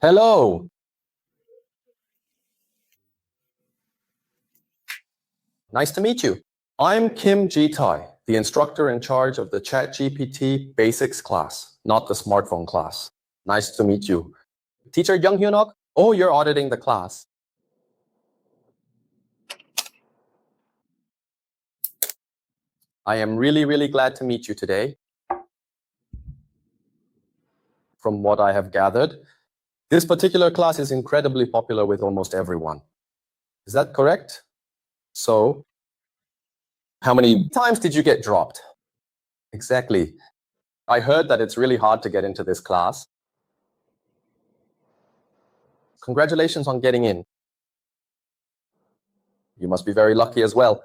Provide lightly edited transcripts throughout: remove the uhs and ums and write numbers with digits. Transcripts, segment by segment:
Hello. Nice to meet you. I'm Kim Ji-tai, the instructor in charge of the ChatGPT Basics class, not the smartphone class. Nice to meet you. Teacher Young Hyunok, oh, you're auditing the class. I am really glad to meet you today. From what I have gathered, this particular class is incredibly popular with almost everyone. Is that correct? So, how many times did you get dropped? Exactly. I heard that it's really hard to get into this class. Congratulations on getting in. You must be very lucky as well.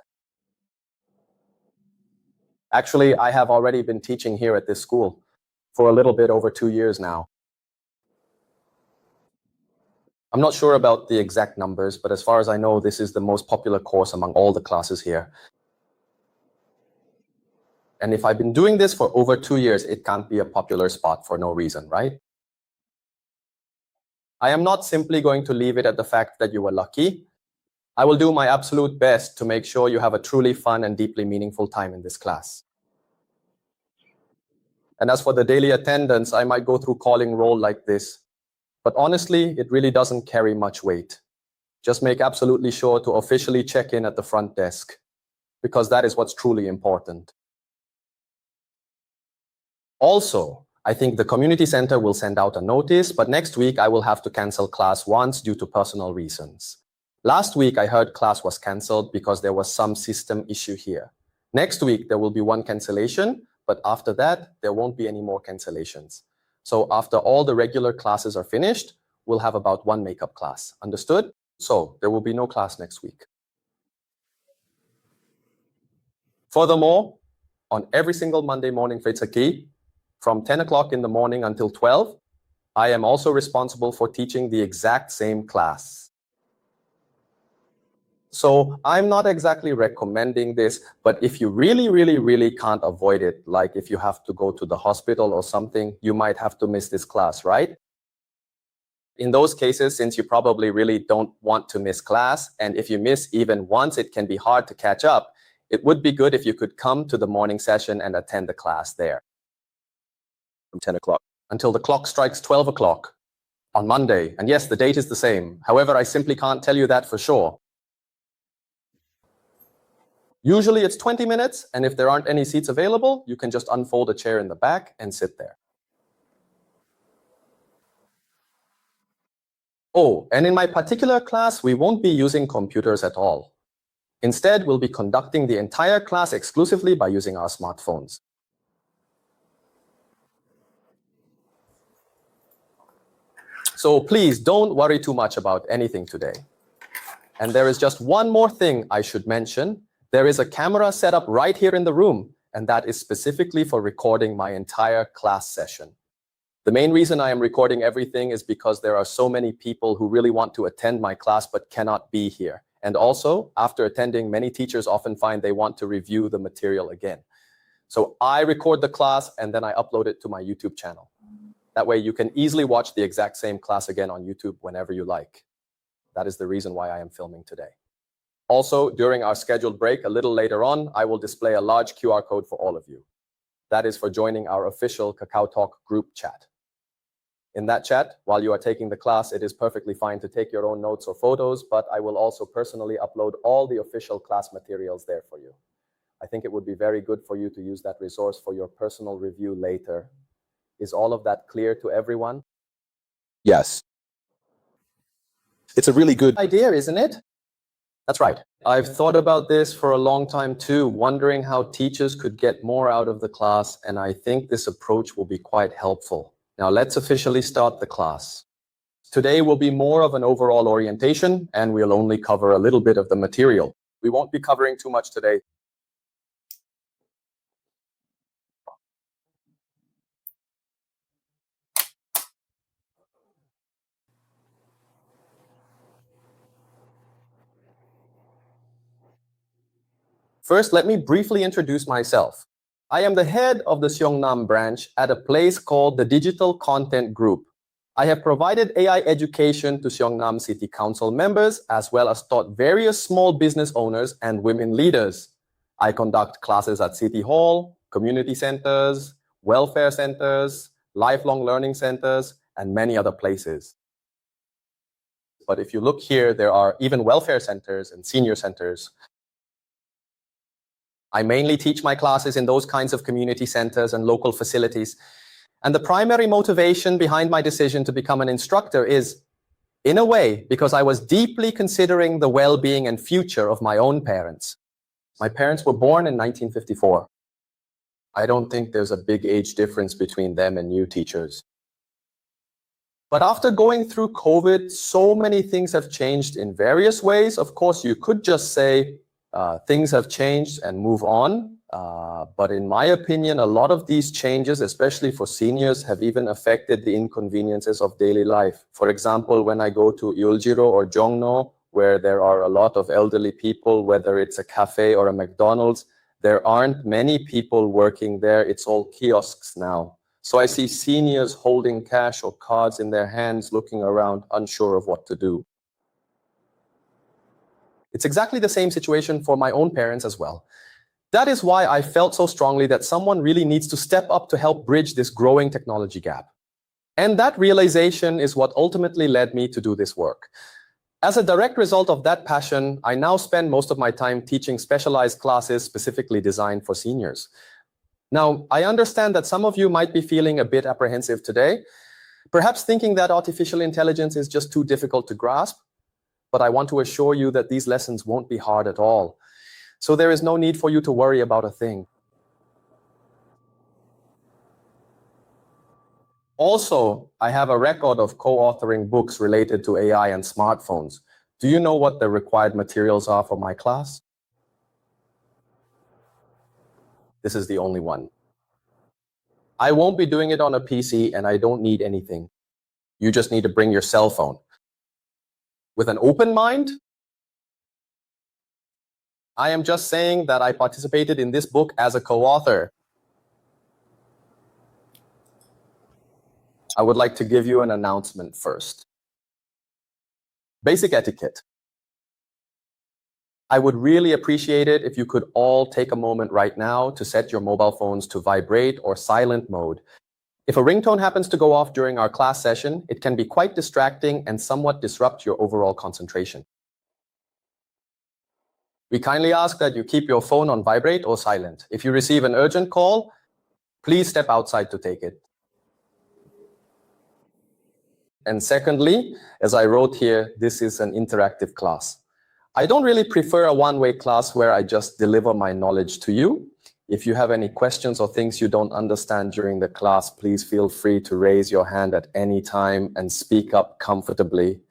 Actually, I have already been teaching here at this school for a little bit over 2 years now. I'm not sure about the exact numbers, but as far as I know, this is the most popular course among all the classes here. And if I've been doing this for over 2 years, it can't be a popular spot for no reason, right? I am not simply going to leave it at the fact that you were lucky. I will do my absolute best to make sure you have a truly fun and deeply meaningful time in this class. And as for the daily attendance, I might go through calling roll like this. But honestly, it really doesn't carry much weight. Just make absolutely sure to officially check in at the front desk, because that is what's truly important. Also, I think the community center will send out a notice, but next week I will have to cancel class once due to personal reasons. Last week I heard class was canceled because there was some system issue here. Next week there will be one cancellation, but after that there won't be any more cancellations. So after all the regular classes are finished, we'll have about one makeup class. Understood? So there will be no class next week. Furthermore, on every single Monday morning Feitsaki, from 10 o'clock in the morning until 12, I am also responsible for teaching the exact same class. So I'm not exactly recommending this, but if you really can't avoid it, like if you have to go to the hospital or something, you might have to miss this class, right? In those cases, since you probably really don't want to miss class, and if you miss even once, it can be hard to catch up, it would be good if you could come to the morning session and attend the class there. From 10 o'clock until the clock strikes 12 o'clock on Monday. And yes, the date is the same. However, I simply can't tell you that for sure. Usually it's 20 minutes, and if there aren't any seats available, you can just unfold a chair in the back and sit there. Oh, and in my particular class, we won't be using computers at all. Instead, we'll be conducting the entire class exclusively by using our smartphones. So please don't worry too much about anything today. And there is just one more thing I should mention. There is a camera set up right here in the room, and that is specifically for recording my entire class session. The main reason I am recording everything is because there are so many people who really want to attend my class but cannot be here. And also, after attending, many teachers often find they want to review the material again. So I record the class and then I upload it to my YouTube channel. That way you can easily watch the exact same class again on YouTube whenever you like. That is the reason why I am filming today. Also, during our scheduled break, a little later on, I will display a large QR code for all of you. That is for joining our official KakaoTalk group chat. In that chat, while you are taking the class, it is perfectly fine to take your own notes or photos, but I will also personally upload all the official class materials there for you. I think it would be very good for you to use that resource for your personal review later. Is all of that clear to everyone? Yes. It's a really good idea, isn't it? That's right. I've thought about this for a long time too, wondering how teachers could get more out of the class, and I think this approach will be quite helpful. Now let's officially start the class. Today will be more of an overall orientation, and we'll only cover a little bit of the material. We won't be covering too much today. First, let me briefly introduce myself. I am the head of the Seongnam branch at a place called the Digital Content Group. I have provided AI education to Seongnam City Council members, as well as taught various small business owners and women leaders. I conduct classes at City Hall, community centers, welfare centers, lifelong learning centers, and many other places. But if you look here, there are even welfare centers and senior centers. I mainly teach my classes in those kinds of community centers and local facilities. And the primary motivation behind my decision to become an instructor is, in a way, because I was deeply considering the well-being and future of my own parents. My parents were born in 1954. I don't think there's a big age difference between them and new teachers. But after going through COVID, so many things have changed in various ways. Of course, you could just say things have changed and move on. But in my opinion, a lot of these changes, especially for seniors, have even affected the inconveniences of daily life. For example, when I go to Yuljiro or Jongno, where there are a lot of elderly people, whether it's a cafe or a McDonald's, there aren't many people working there. It's all kiosks now. So I see seniors holding cash or cards in their hands, looking around, unsure of what to do. It's exactly the same situation for my own parents as well. That is why I felt so strongly that someone really needs to step up to help bridge this growing technology gap. And that realization is what ultimately led me to do this work. As a direct result of that passion, I now spend most of my time teaching specialized classes specifically designed for seniors. Now, I understand that some of you might be feeling a bit apprehensive today, perhaps thinking that artificial intelligence is just too difficult to grasp, but I want to assure you that these lessons won't be hard at all. So there is no need for you to worry about a thing. Also, I have a record of co-authoring books related to AI and smartphones. Do you know what the required materials are for my class? This is the only one. I won't be doing it on a PC, and I don't need anything. You just need to bring your cell phone. With an open mind, I am just saying that I participated in this book as a co-author. I would like to give you an announcement first. Basic etiquette. I would really appreciate it if you could all take a moment right now to set your mobile phones to vibrate or silent mode. If a ringtone happens to go off during our class session, it can be quite distracting and somewhat disrupt your overall concentration. We kindly ask that you keep your phone on vibrate or silent. If you receive an urgent call, please step outside to take it. And secondly, as I wrote here, this is an interactive class. I don't really prefer a one-way class where I just deliver my knowledge to you. If you have any questions or things you don't understand during the class, please feel free to raise your hand at any time and speak up comfortably.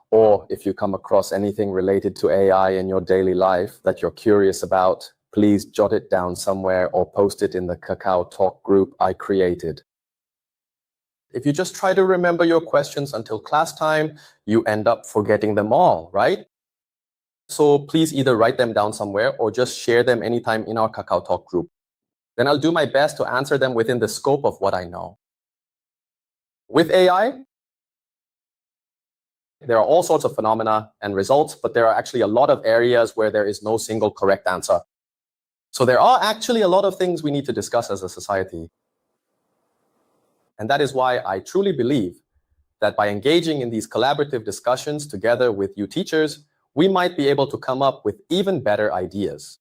Or if you come across anything related to AI in your daily life that you're curious about, please jot it down somewhere or post it in the Kakao Talk group I created. If you just try to remember your questions until class time, you end up forgetting them all, right? So please either write them down somewhere or just share them anytime in our Kakao Talk group. Then I'll do my best to answer them within the scope of what I know. With AI, there are all sorts of phenomena and results, but there are actually a lot of areas where there is no single correct answer. So there are actually a lot of things we need to discuss as a society. And that is why I truly believe that by engaging in these collaborative discussions together with you teachers, we might be able to come up with even better ideas.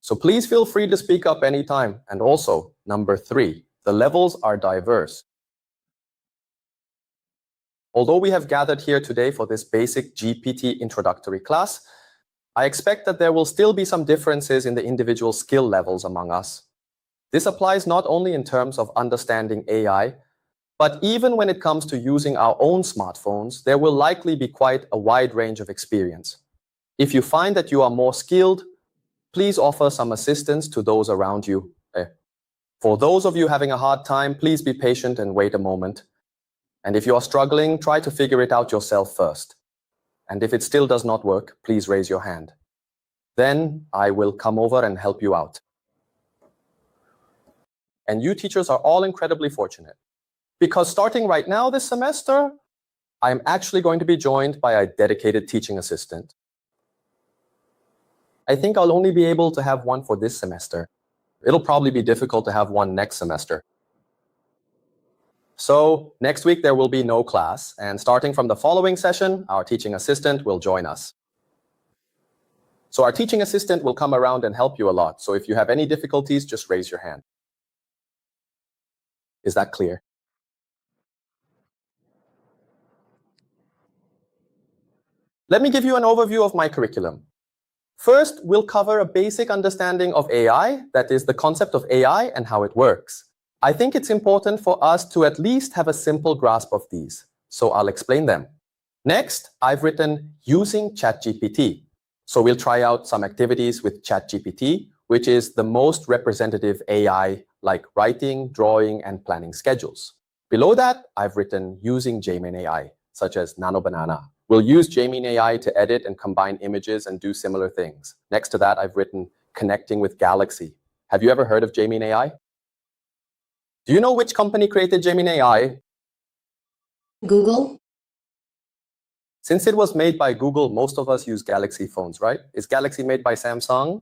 So please feel free to speak up anytime. And also, number 3, the levels are diverse. Although we have gathered here today for this basic GPT introductory class, I expect that there will still be some differences in the individual skill levels among us. This applies not only in terms of understanding AI, but even when it comes to using our own smartphones, there will likely be quite a wide range of experience. If you find that you are more skilled, please offer some assistance to those around you. For those of you having a hard time, please be patient and wait a moment. And if you are struggling, try to figure it out yourself first. And if it still does not work, please raise your hand. Then I will come over and help you out. And you teachers are all incredibly fortunate. Because starting right now this semester, I'm actually going to be joined by a dedicated teaching assistant. I think I'll only be able to have one for this semester. It'll probably be difficult to have one next semester. So next week there will be no class, and starting from the following session, our teaching assistant will join us. So our teaching assistant will come around and help you a lot. So if you have any difficulties, just raise your hand. Is that clear? Let me give you an overview of my curriculum. First, we'll cover a basic understanding of AI, that is the concept of AI and how it works. I think it's important for us to at least have a simple grasp of these, so I'll explain them. Next, I've written using ChatGPT. So we'll try out some activities with ChatGPT, which is the most representative AI, like writing, drawing, and planning schedules. Below that, I've written using Jamin AI, such as Nano Banana. We'll use Jamin AI to edit and combine images and do similar things. Next to that, I've written connecting with Galaxy. Have you ever heard of Jamin AI? Do you know which company created Jamin AI? Google? Since it was made by Google, most of us use Galaxy phones, right? Is Galaxy made by Samsung?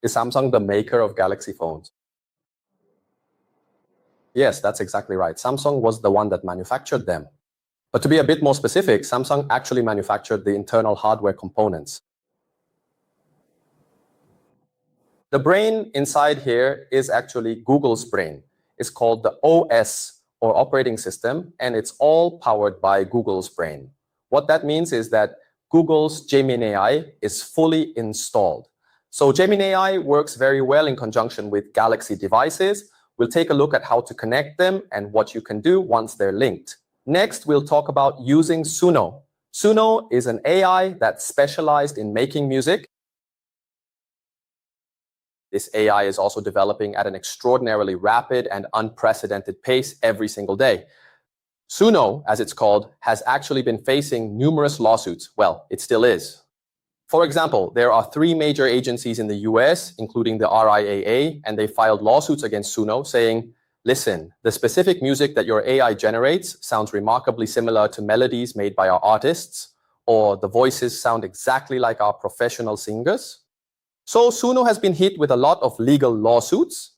Is Samsung the maker of Galaxy phones? Yes, that's exactly right. Samsung was the one that manufactured them. But to be a bit more specific, Samsung actually manufactured the internal hardware components. The brain inside here is actually Google's brain. It's called the OS, or operating system, and it's all powered by Google's brain. What that means is that Google's Jamin AI is fully installed. So Jamin AI works very well in conjunction with Galaxy devices. We'll take a look at how to connect them and what you can do once they're linked. Next, we'll talk about using Suno. Suno is an AI that's specialized in making music. This AI is also developing at an extraordinarily rapid and unprecedented pace every single day. Suno, as it's called, has actually been facing numerous lawsuits. Well, it still is. For example, there are 3 major agencies in the US, including the RIAA, and they filed lawsuits against Suno saying, listen, the specific music that your AI generates sounds remarkably similar to melodies made by our artists, or the voices sound exactly like our professional singers. So Suno has been hit with a lot of legal lawsuits.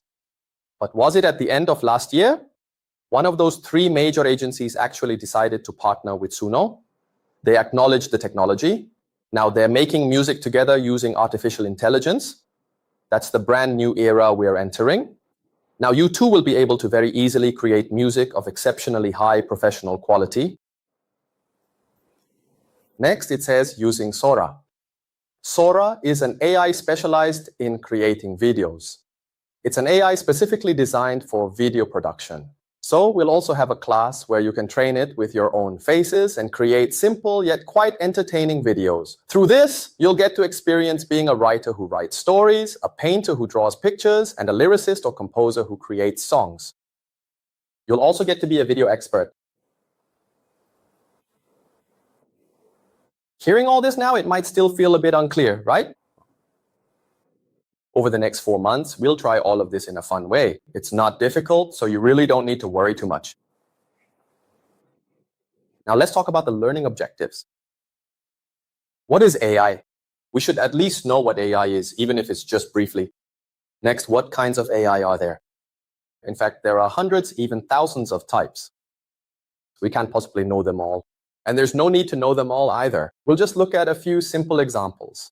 But was it at the end of last year? One of those 3 major agencies actually decided to partner with Suno. They acknowledged the technology. Now they're making music together using artificial intelligence. That's the brand new era we're entering. Now you too will be able to very easily create music of exceptionally high professional quality. Next, it says using Sora. Sora is an AI specialized in creating videos. It's an AI specifically designed for video production. So we'll also have a class where you can train it with your own faces and create simple yet quite entertaining videos. Through this, you'll get to experience being a writer who writes stories, a painter who draws pictures, and a lyricist or composer who creates songs. You'll also get to be a video expert. Hearing all this now, it might still feel a bit unclear, right? Over the next 4 months, we'll try all of this in a fun way. It's not difficult, so you really don't need to worry too much. Now let's talk about the learning objectives. What is AI? We should at least know what AI is, even if it's just briefly. Next, what kinds of AI are there? In fact, there are hundreds, even thousands of types. We can't possibly know them all. And there's no need to know them all either. We'll just look at a few simple examples.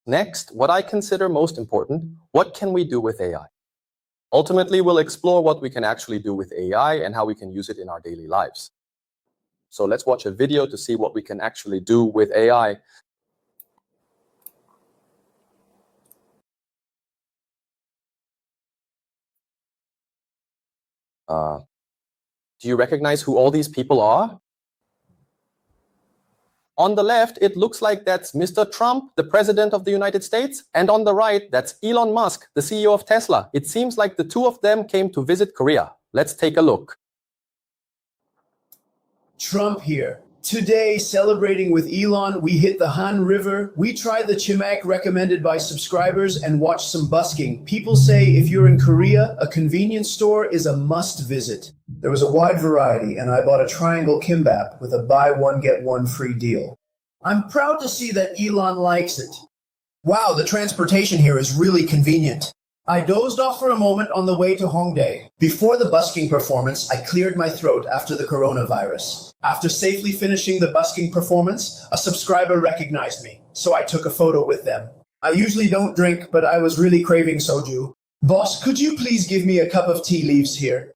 Next, what I consider most important, what can we do with AI? Ultimately, we'll explore what we can actually do with AI and how we can use it in our daily lives. So let's watch a video to see what we can actually do with AI. Do you recognize who all these people are? On the left, it looks like that's Mr. Trump, the president of the United States. And on the right, that's Elon Musk, the CEO of Tesla. It seems like the 2 of them came to visit Korea. Let's take a look. Trump here. Today, celebrating with Elon, we hit the Han River, we tried the chimek recommended by subscribers, and watched some busking. People say if you're in Korea, a convenience store is a must visit. There was a wide variety, and I bought a triangle kimbap with a buy one get one free deal. I'm proud to see that Elon likes it. Wow, the transportation here is really convenient. I dozed off for a moment on the way to Hongdae. Before the busking performance, I cleared my throat after the coronavirus. After safely finishing the busking performance, a subscriber recognized me, so I took a photo with them. I usually don't drink, but I was really craving soju. Boss, could you please give me a cup of tea leaves here?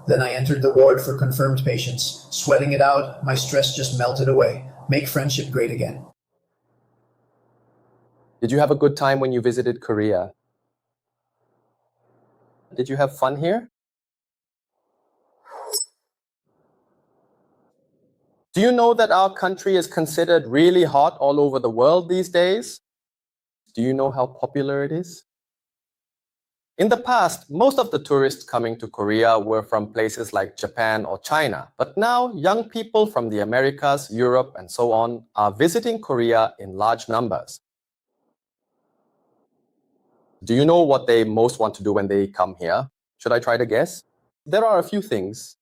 Then I entered the ward for confirmed patients. Sweating it out, my stress just melted away. Make friendship great again. Did you have a good time when you visited Korea? Did you have fun here? Do you know that our country is considered really hot all over the world these days? Do you know how popular it is? In the past, most of the tourists coming to Korea were from places like Japan or China. But now, young people from the Americas, Europe, and so on are visiting Korea in large numbers. Do you know what they most want to do when they come here? Should I try to guess? There are a few things.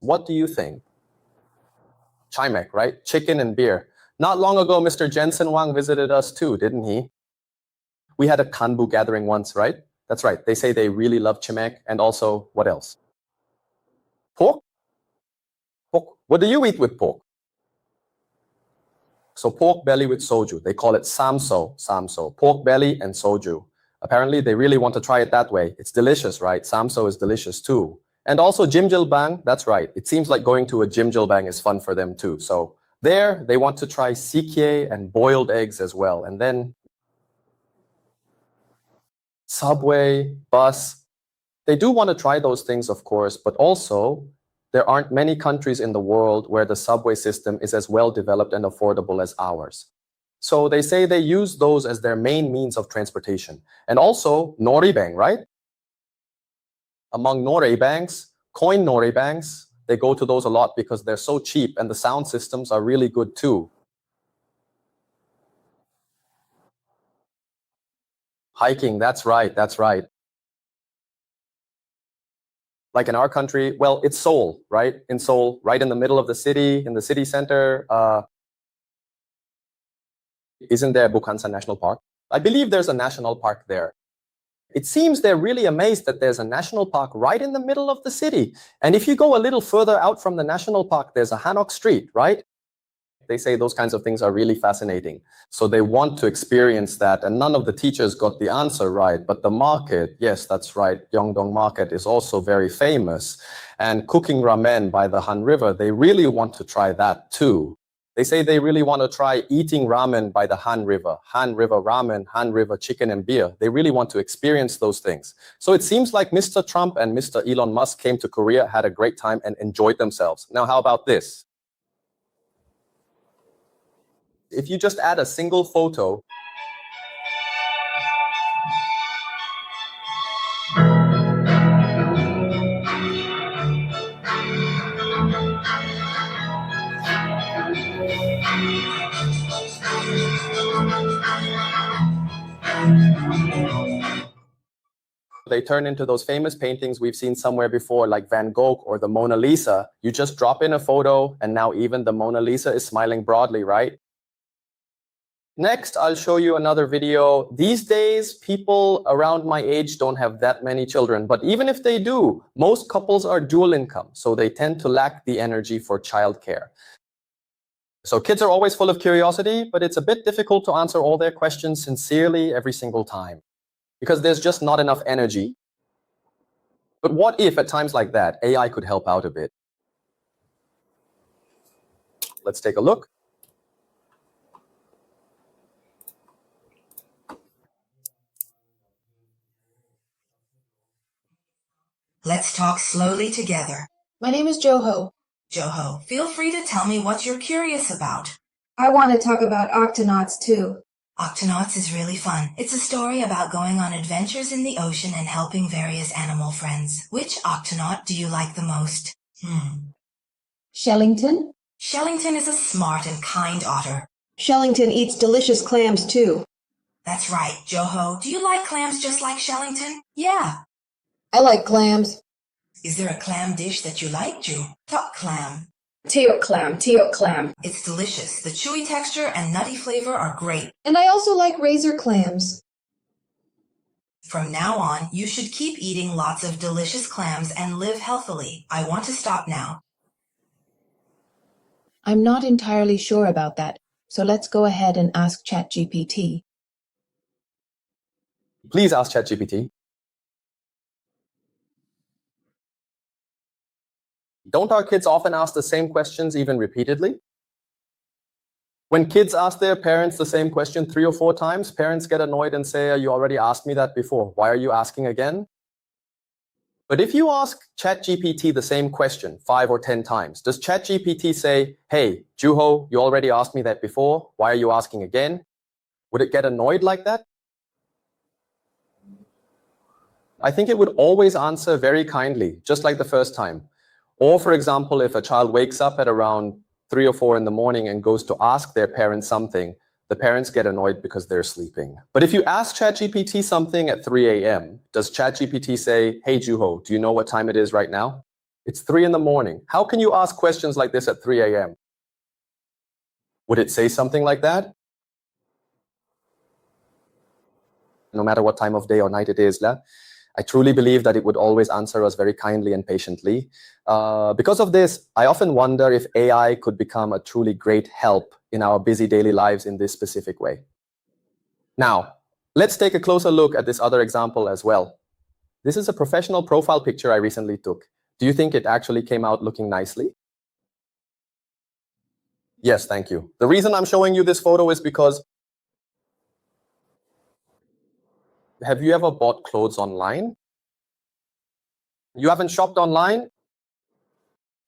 What do you think? Chimek, right? Chicken and beer. Not long ago, Mr. Jensen Wang visited us too, didn't he? We had a Kanbu gathering once, right? That's right. They say they really love chimek, and also, what else? Pork? Pork. What do you eat with pork? So pork belly with soju. They call it samso, samso. Pork belly and soju. Apparently, they really want to try it that way. It's delicious, right? Samso is delicious too. And also jjimjilbang, that's right. It seems like going to a jjimjilbang is fun for them too. So there, they want to try sikye and boiled eggs as well. And then subway, bus. They do want to try those things, of course, but also there aren't many countries in the world where the subway system is as well developed and affordable as ours. So they say they use those as their main means of transportation. And also noribang, right? Among noribangs, coin noribangs, they go to those a lot because they're so cheap and the sound systems are really good too. Hiking, that's right, that's right. Like in our country, well, it's Seoul, right? In Seoul, right in the middle of the city, in the city center. Isn't there Bukhansan National Park? I believe there's a national park there. It seems they're really amazed that there's a national park right in the middle of the city. And if you go a little further out from the national park, there's a Hanok Street, right? They say those kinds of things are really fascinating. So they want to experience that. And none of the teachers got the answer right. But the market, yes, that's right. Yeongdong Market is also very famous. And cooking ramen by the Han River, they really want to try that too. They say they really want to try eating ramen by the Han River ramen, Han River chicken and beer. They really want to experience those things. So it seems like Mr. Trump and Mr. Elon Musk came to Korea, had a great time and enjoyed themselves. Now, how about this? If you just add a single photo, they turn into those famous paintings we've seen somewhere before, like Van Gogh or the Mona Lisa. You just drop in a photo, and now even the Mona Lisa is smiling broadly, right? Next, I'll show you another video. These days, people around my age don't have that many children, but even if they do, most couples are dual income, so they tend to lack the energy for childcare. So kids are always full of curiosity, but it's a bit difficult to answer all their questions sincerely every single time, because there's just not enough energy. But what if at times like that, AI could help out a bit? Let's take a look. Let's talk slowly together. My name is Joho. Joho, feel free to tell me what you're curious about. I want to talk about octonauts too. Octonauts is really fun. It's a story about going on adventures in the ocean and helping various animal friends. Which Octonaut do you like the most? Shellington? Shellington is a smart and kind otter. Shellington eats delicious clams too. That's right, Joho. Do you like clams just like Shellington? Yeah. I like clams. Is there a clam dish that you like, Ju? Top clam. Teal clam, teal clam. It's delicious. The chewy texture and nutty flavor are great. And I also like razor clams. From now on, you should keep eating lots of delicious clams and live healthily. I want to stop now. I'm not entirely sure about that, so let's go ahead and ask ChatGPT. Please ask ChatGPT. Don't our kids often ask the same questions even repeatedly? When kids ask their parents the same question 3 or 4 times, parents get annoyed and say, you already asked me that before. Why are you asking again? But if you ask ChatGPT the same question 5 or 10 times, does ChatGPT say, hey, Juho, you already asked me that before. Why are you asking again? Would it get annoyed like that? I think it would always answer very kindly, just like the first time. Or, for example, if a child wakes up at around 3 or 4 in the morning and goes to ask their parents something, the parents get annoyed because they're sleeping. But if you ask ChatGPT something at 3 a.m., does ChatGPT say, hey, Juho, do you know what time it is right now? It's 3 in the morning. How can you ask questions like this at 3 a.m.? Would it say something like that? No matter what time of day or night it is, I truly believe that it would always answer us very kindly and patiently. Because of this, I often wonder if AI could become a truly great help in our busy daily lives in this specific way. Now, let's take a closer look at this other example as well. This is a professional profile picture I recently took. Do you think it actually came out looking nicely? Yes, thank you. The reason I'm showing you this photo is because have you ever bought clothes online? You haven't shopped online?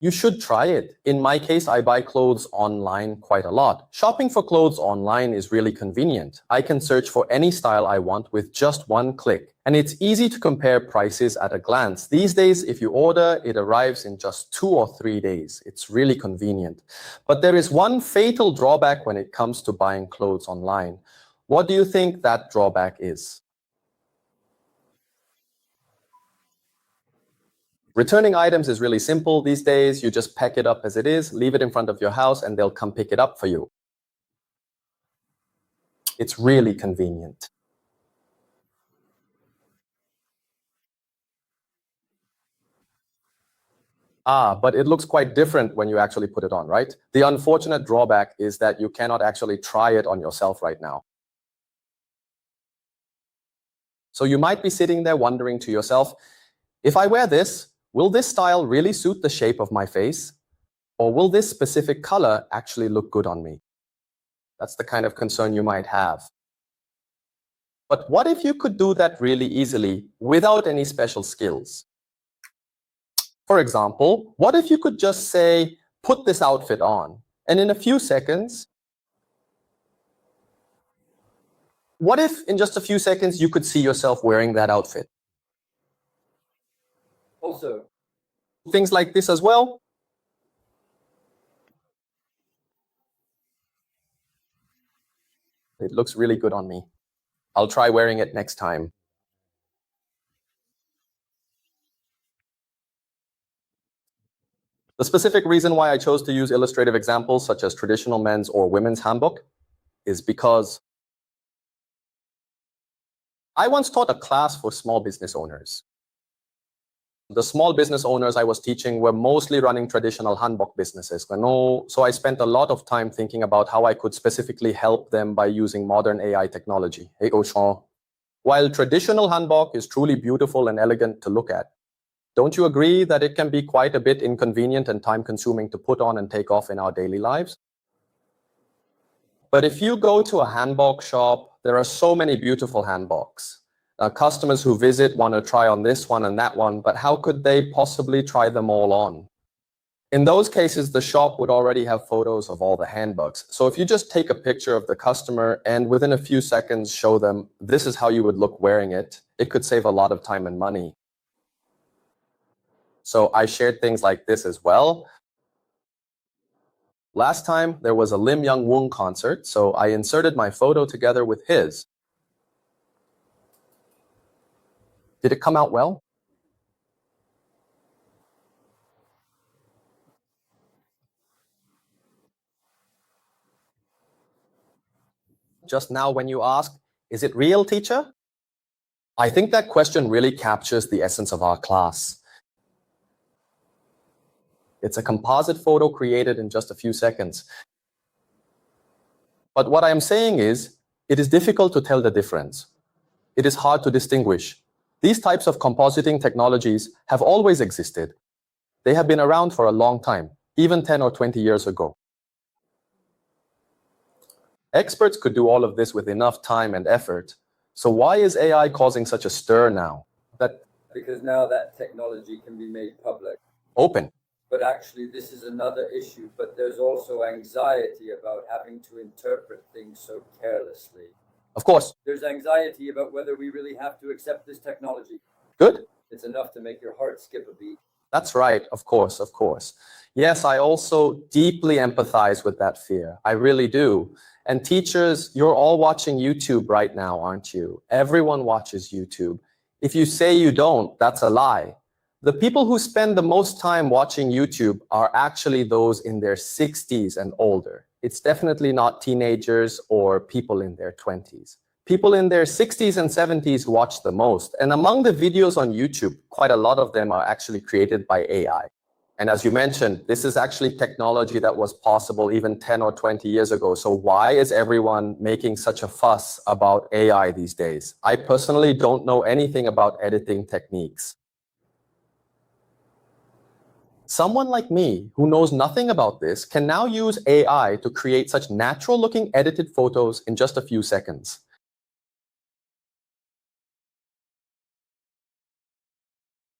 You should try it. In my case, I buy clothes online quite a lot. Shopping for clothes online is really convenient. I can search for any style I want with just one click. And it's easy to compare prices at a glance. These days, if you order, it arrives in just 2 or 3 days. It's really convenient. But there is one fatal drawback when it comes to buying clothes online. What do you think that drawback is? Returning items is really simple these days. You just pack it up as it is, leave it in front of your house, and they'll come pick it up for you. It's really convenient. But it looks quite different when you actually put it on, right? The unfortunate drawback is that you cannot actually try it on yourself right now. So you might be sitting there wondering to yourself, if I wear this, will this style really suit the shape of my face? Or will this specific color actually look good on me? That's the kind of concern you might have. But what if you could do that really easily without any special skills? For example, what if you could just say, put this outfit on, and in a few seconds, what if in just a few seconds you could see yourself wearing that outfit? Also, things like this as well. It looks really good on me. I'll try wearing it next time. The specific reason why I chose to use illustrative examples such as traditional men's or women's handbook is because I once taught a class for small business owners. The small business owners I was teaching were mostly running traditional hanbok businesses. So I spent a lot of time thinking about how I could specifically help them by using modern AI technology. While traditional hanbok is truly beautiful and elegant to look at, don't you agree that it can be quite a bit inconvenient and time-consuming to put on and take off in our daily lives? But if you go to a hanbok shop, there are so many beautiful hanboks. Customers who visit want to try on this one and that one, but how could they possibly try them all on? In those cases, the shop would already have photos of all the handbugs. So if you just take a picture of the customer and within a few seconds show them this is how you would look wearing it, it could save a lot of time and money. So I shared things like this as well. Last time there was a Lim Young Woong concert, so I inserted my photo together with his. Did it come out well? Just now when you asked, is it real, teacher? I think that question really captures the essence of our class. It's a composite photo created in just a few seconds. But what I am saying is, it is difficult to tell the difference. It is hard to distinguish. These types of compositing technologies have always existed. They have been around for a long time, even 10 or 20 years ago. Experts could do all of this with enough time and effort. So why is AI causing such a stir now? Because now that technology can be made public. Open. But actually, this is another issue. But there's also anxiety about having to interpret things so carelessly. Of course. There's anxiety about whether we really have to accept this technology. Good. It's enough to make your heart skip a beat. That's right, of course, of course. Yes, I also deeply empathize with that fear. I really do. And teachers, you're all watching YouTube right now, aren't you? Everyone watches YouTube. If you say you don't, that's a lie. The people who spend the most time watching YouTube are actually those in their 60s and older. It's definitely not teenagers or people in their 20s. People in their 60s and 70s watch the most. And among the videos on YouTube, quite a lot of them are actually created by AI. And as you mentioned, this is actually technology that was possible even 10 or 20 years ago. So why is everyone making such a fuss about AI these days? I personally don't know anything about editing techniques. Someone like me, who knows nothing about this, can now use AI to create such natural-looking edited photos in just a few seconds.